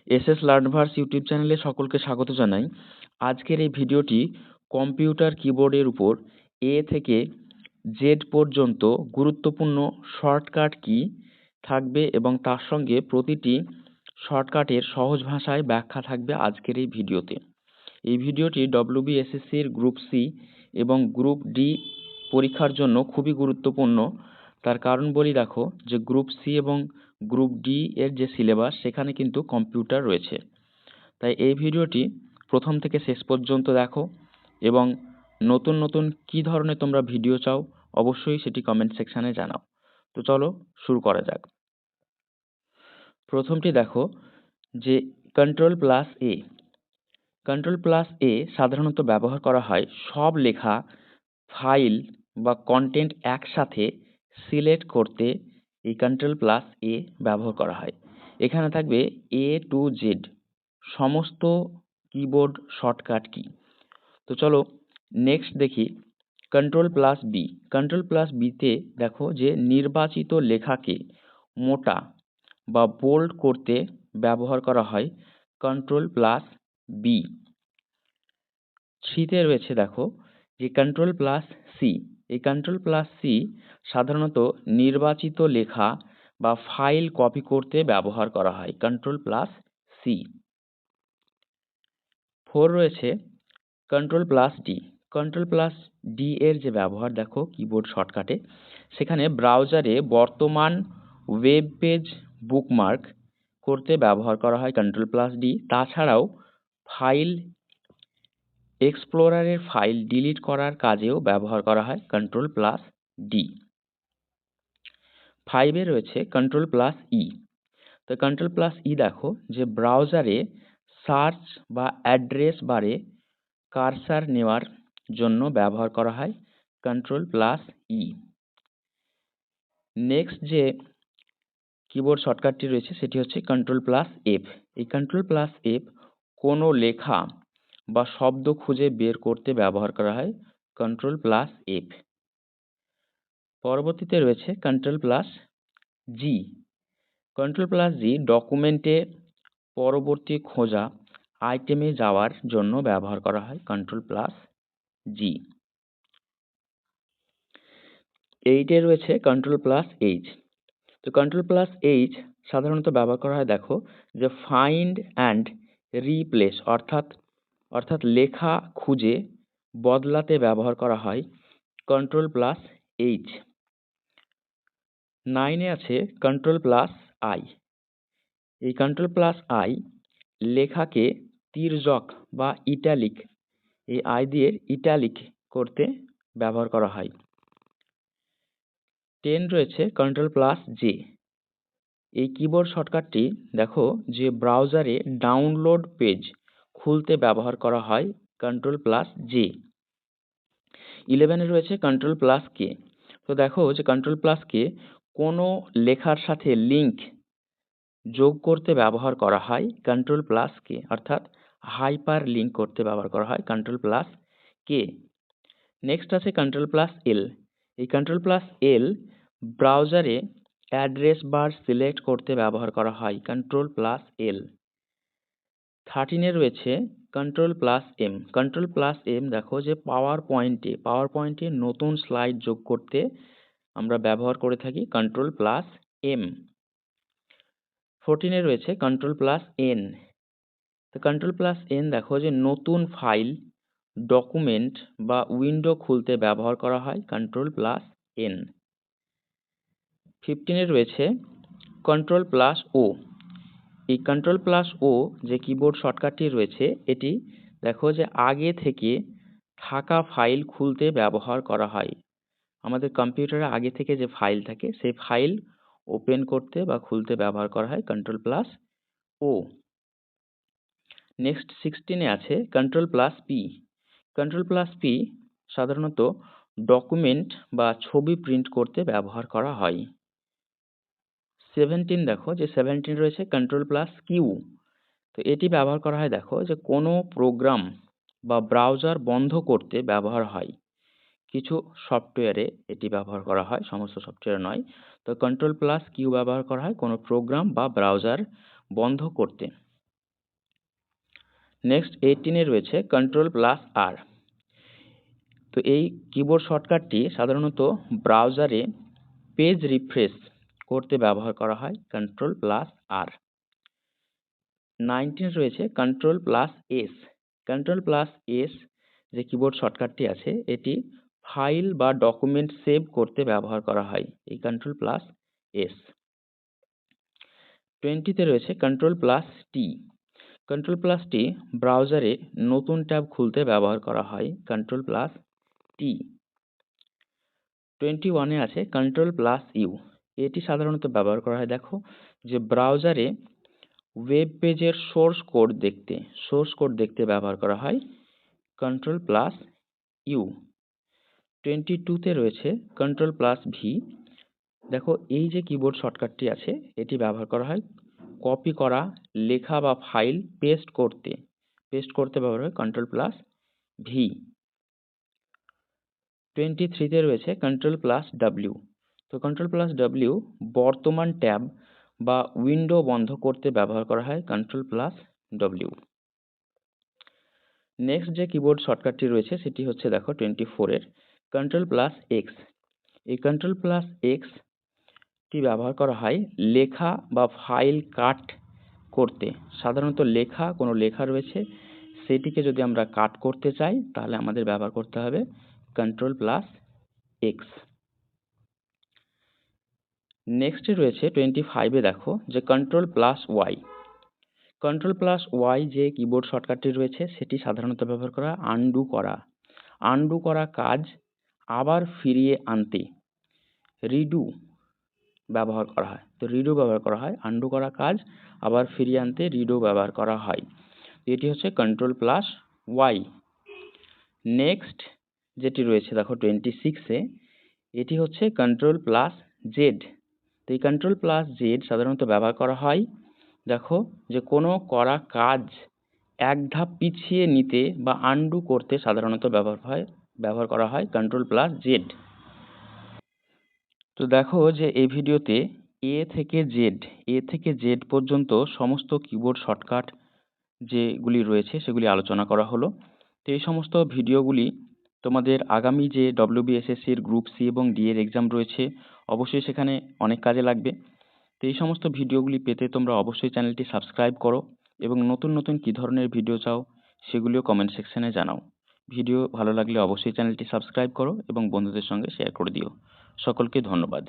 SS লার্নভার্স YouTube চ্যানেলে সকলকে স্বাগত জানাই। আজকের এই ভিডিওটি কম্পিউটার কিবোর্ডের উপর এ থেকে জেড পর্যন্ত গুরুত্বপূর্ণ শর্টকাট কি থাকবে এবং তার সঙ্গে প্রতিটি শর্টকাটের সহজ ভাষায় ব্যাখ্যা থাকবে আজকের এই ভিডিওতে। এই ভিডিওটি ডব্লিউবিএসএসসির গ্রুপ সি এবং গ্রুপ ডি পরীক্ষার জন্য খুবই গুরুত্বপূর্ণ। তার কারণ বলি, দেখো যে গ্রুপ সি এবং গ্রুপ ডি এর যে সিলেবাস সেখানে কিন্তু কম্পিউটার রয়েছে। তাই এই ভিডিওটি প্রথম থেকে শেষ পর্যন্ত দেখো এবং নতুন নতুন কী ধরনের তোমরা ভিডিও চাও অবশ্যই সেটি কমেন্ট সেকশানে জানাও। তো চলো শুরু করা যাক। প্রথমটি দেখো যে কন্ট্রোল প্লাস এ। কন্ট্রোল প্লাস এ সাধারণত ব্যবহার করা হয় সব লেখা ফাইল বা কন্টেন্ট একসাথে সিলেক্ট করতে। এই কন্ট্রোল প্লাস এ ব্যবহার করা হয়। এখানে থাকবে এ টু জেড সমস্ত কিবোর্ড শর্টকাট কি। তো চলো নেক্সট দেখি control plus B. Control plus বিতে দেখো যে নির্বাচিত লেখাকে মোটা বা বোল্ড করতে ব্যবহার করা হয় কন্ট্রোল প্লাস বি। সিতে রয়েছে দেখো যে কন্ট্রোল প্লাস সি। এই কন্ট্রোল প্লাস সি সাধারণত নির্বাচিত লেখা বা ফাইল কপি করতে ব্যবহার করা হয় কন্ট্রোল প্লাস সি। 4 রয়েছে control plus D. Control plus D এর যে ব্যবহার দেখো কিবোর্ড শর্টকাটে, সেখানে ব্রাউজারে বর্তমান ওয়েব পেজ বুকমার্ক করতে ব্যবহার করা হয় কন্ট্রোল প্লাস ডি। তাছাড়াও ফাইল এক্সপ্লোরারের ফাইল ডিলিট করার কাজেও ব্যবহার করা হয় কন্ট্রোল প্লাস ডি। 5 রয়েছে কন্ট্রোল প্লাস ই। তো কন্ট্রোল প্লাস ই দেখো যে ব্রাউজারে সার্চ বা অ্যাড্রেস বারে কার্সার নেওয়ার জন্য ব্যবহার করা হয় কন্ট্রোল প্লাস ই। নেক্সট যে কিবোর্ড শর্টকাটটি রয়েছে সেটি হচ্ছে কন্ট্রোল প্লাস এফ। এই কন্ট্রোল প্লাস এফ কোনো লেখা বা শব্দ খুঁজে বের করতে ব্যবহার করা হয় কন্ট্রোল প্লাস এফ। পরবর্তীতে রয়েছে কন্ট্রোল প্লাস জি। কন্ট্রোল প্লাস জি ডকুমেন্টে পরবর্তী খোঁজা আইটেমে যাওয়ার জন্য ব্যবহার করা হয় কন্ট্রোল প্লাস জি। 8 রয়েছে কন্ট্রোল প্লাস এইচ। তো কন্ট্রোল প্লাস এইচ সাধারণত ব্যবহার করা হয় দেখো যে ফাইন্ড অ্যান্ড রিপ্লেস অর্থাৎ লেখা খুঁজে বদলাতে ব্যবহার করা হয় কন্ট্রোল প্লাস এইচ। 9 আছে কন্ট্রোল প্লাস আই। এই কন্ট্রোল প্লাস আই লেখাকে তির্যক বা ইটালিক, এই আই দিয়ে ইটালিক করতে ব্যবহার করা হয়। 10 রয়েছে কন্ট্রোল প্লাস জে। এই কিবোর্ড শর্টকাটটি দেখো যে ব্রাউজারে ডাউনলোড পেজ খুলতে ব্যবহার করা হয় কন্ট্রোল প্লাস জে। 11 রয়েছে কন্ট্রোল প্লাস কে। তো দেখো যে কন্ট্রোল প্লাস কে কোনো লেখার সাথে লিঙ্ক যোগ করতে ব্যবহার করা হয় কন্ট্রোল প্লাস কে, অর্থাৎ হাইপার লিঙ্ক করতে ব্যবহার করা হয় কন্ট্রোল প্লাস কে। নেক্সট আছে কন্ট্রোল প্লাস এল। এই কন্ট্রোল প্লাস এল ব্রাউজারে অ্যাড্রেস বার সিলেক্ট করতে ব্যবহার করা হয় কন্ট্রোল প্লাস এল। 13 রয়েছে control plus M. Control plus M দেখো যে পাওয়ার পয়েন্টে নতুন স্লাইড যোগ করতে আমরা ব্যবহার করে থাকি কন্ট্রোল প্লাস এম। 14 রয়েছে কন্ট্রোল প্লাস এন। তো কন্ট্রোল প্লাস এন দেখো যে নতুন ফাইল, ডকুমেন্ট বা উইন্ডো খুলতে ব্যবহার করা হয় কন্ট্রোল প্লাস এন। 15 রয়েছে কন্ট্রোল প্লাস ও। এই কন্ট্রোল প্লাস ও যে কিবোর্ড শর্টকাটটি রয়েছে এটি দেখো যে আগে থেকে থাকা ফাইল খুলতে ব্যবহার করা হয়। আমাদের কম্পিউটারে আগে থেকে যে ফাইল থাকে সেই ফাইল ওপেন করতে বা খুলতে ব্যবহার করা হয় কন্ট্রোল প্লাস ও। নেক্সট 16 আছে control plus P. Control plus P সাধারণত ডকুমেন্ট বা ছবি প্রিন্ট করতে ব্যবহার করা হয়। 17 দেখো যে 17 রয়েছে কন্ট্রোল প্লাস কিউ। তো এটি ব্যবহার করা হয় দেখো যে কোনো প্রোগ্রাম বা ব্রাউজার বন্ধ করতে ব্যবহার হয়। কিছু সফটওয়্যারে এটি ব্যবহার করা হয়, সমস্ত সফটওয়্যারে নয়। তো কন্ট্রোল প্লাস কিউ ব্যবহার করা হয় কোনো প্রোগ্রাম বা ব্রাউজার বন্ধ করতে। নেক্সট 18-এ রয়েছে কন্ট্রোল প্লাস আর। তো এই কিবোর্ড শর্টকাটটি সাধারণত ব্রাউজারে পেজ রিফ্রেশ করতে ব্যবহার করা হয়, কন্ট্রোল প্লাস আর। 19 রয়েছে control plus S. Control plus S যে কিবোর্ড শর্টকাটটি আছে এটি ফাইল বা ডকুমেন্ট সেভ করতে ব্যবহার করা হয়, এই কন্ট্রোল প্লাস এস। 20-তে রয়েছে control plus T. Control plus T ব্রাউজারে নতুন ট্যাব খুলতে ব্যবহার করা হয়, কন্ট্রোল প্লাস টি। 21-এ আছে কন্ট্রোল প্লাস ইউ। এটি সাধারণত ব্যবহার করা হয়, দেখো, যে ব্রাউজারে ওয়েব পেজের সোর্স কোড দেখতে ব্যবহার করা হয়, কন্ট্রোল প্লাস ইউ। 22-তে রয়েছে কন্ট্রোল প্লাস ভি। দেখো, এই যে কিবোর্ড শর্টকাটটি আছে এটি ব্যবহার করা হয় কপি করা লেখা বা ফাইল পেস্ট করতে ব্যবহার হয়, কন্ট্রোল প্লাস ভি। 23-তে রয়েছে কন্ট্রোল প্লাস ডাব্লিউ। তো কন্ট্রোল প্লাস ডাব্লিউ বর্তমান ট্যাব বা উইন্ডো বন্ধ করতে ব্যবহার করা হয়, কন্ট্রোল প্লাস ডাব্লিউ। নেক্সট যে কিবোর্ড শর্টকাটটি রয়েছে সেটি হচ্ছে, দেখো, 24-এর কন্ট্রোল প্লাস এক্স। এই কন্ট্রোল প্লাস এক্স টি ব্যবহার করা হয় লেখা বা ফাইল কাট করতে। সাধারণত কোনো লেখা রয়েছে সেটিকে যদি আমরা কাট করতে চাই তাহলে আমাদের ব্যবহার করতে হবে কন্ট্রোল প্লাস এক্স। নেক্সটে রয়েছে 25-এ, দেখো, যে control plus Y. Control plus Y যে কিবোর্ড শর্টকাটটি রয়েছে সেটি সাধারণত ব্যবহার করা আনডু করা কাজ আবার ফিরিয়ে আনতে রিডু ব্যবহার করা হয়। তো রিডু ব্যবহার করা হয়, আনডু করা কাজ আবার ফিরিয়ে আনতে রিডু ব্যবহার করা হয়। এটি হচ্ছে কন্ট্রোল প্লাস ওয়াই। নেক্সট যেটি রয়েছে, দেখো, 26-এ, এটি হচ্ছে কন্ট্রোল প্লাস জেড। তো এই কন্ট্রোল প্লাস জেড সাধারণত ব্যবহার করা হয়, দেখো, যে কোনো করা কাজ এক ধাপ পিছিয়ে নিতে বা আনডু করতে সাধারণত ব্যবহার করা হয় কন্ট্রোল প্লাস জেড। তো দেখো যে এই ভিডিওতে এ থেকে জেড পর্যন্ত সমস্ত কিবোর্ড শর্টকাট যেগুলি রয়েছে সেগুলি আলোচনা করা হলো। তো এই সমস্ত ভিডিওগুলি তোমাদের আগামী যে WBSSC-র গ্রুপ সি এবং ডি এর এক্সাম রয়েছে অবশ্যই সেখানে অনেক কাজে লাগবে। তো এই সমস্ত ভিডিওগুলি পেতে তোমরা অবশ্যই চ্যানেলটি সাবস্ক্রাইব করো এবং নতুন নতুন কী ধরনের ভিডিও চাও সেগুলিও কমেন্ট সেকশনে জানাও। ভিডিও ভালো লাগলে অবশ্যই চ্যানেলটি সাবস্ক্রাইব করো এবং বন্ধুদের সঙ্গে শেয়ার করে দিও। সকলকে ধন্যবাদ।